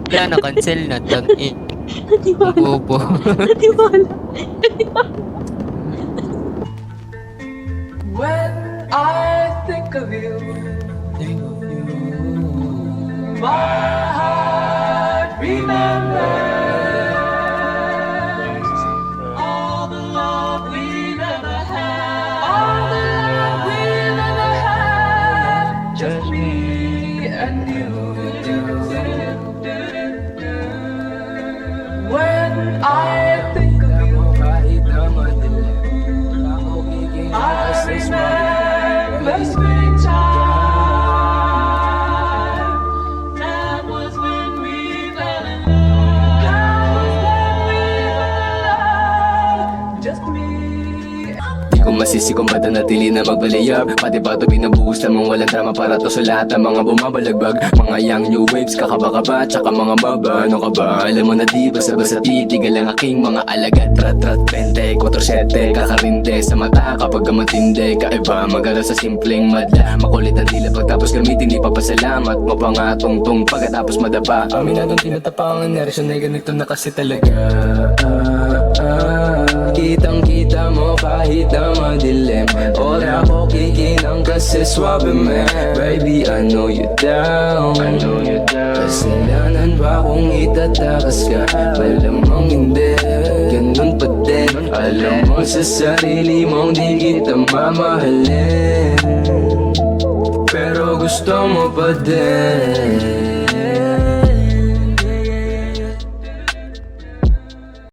Wala na, cancel na. Ang Natiwala. bobo. Natiwala. Natiwala. When I think of you, my heart remembers all the love we never had. All the love we never had. Just me and you. When I think of you, I remember springtime. That was when we fell in love. That was when we fell in love. Just me. Di ko masisi kung ba't natili na magbalayab. Pati ba ito binabuhos lamang walang drama para to sa lahat ng mga bumabalagbag. Mga young new waves, kakaba-kaba, tsaka mga baba. Ano ka ba? Alam mo na di basta-basta titigal ang aking mga alagad. Rat-rat, 24-7, kakarinde sa mata kapag matindi. Kaiba, mag-aral sa simpleng madla. Makulit ang dila pagtapos gamitin, di papasalamat mo pa nga tungtong pagkatapos madapa. Aminadong tinatapangan na resyon ay ganito na kasi talaga. Kitang-kita mo kahit na madilim. Ora ko kikinang kasi swabe man. Baby, I know you down. Kasalanan ba kung itatakas ka? Malamang hindi, ganun pa din. Alam mo sa sarili mong di kita mamahalin, pero gusto mo pa din.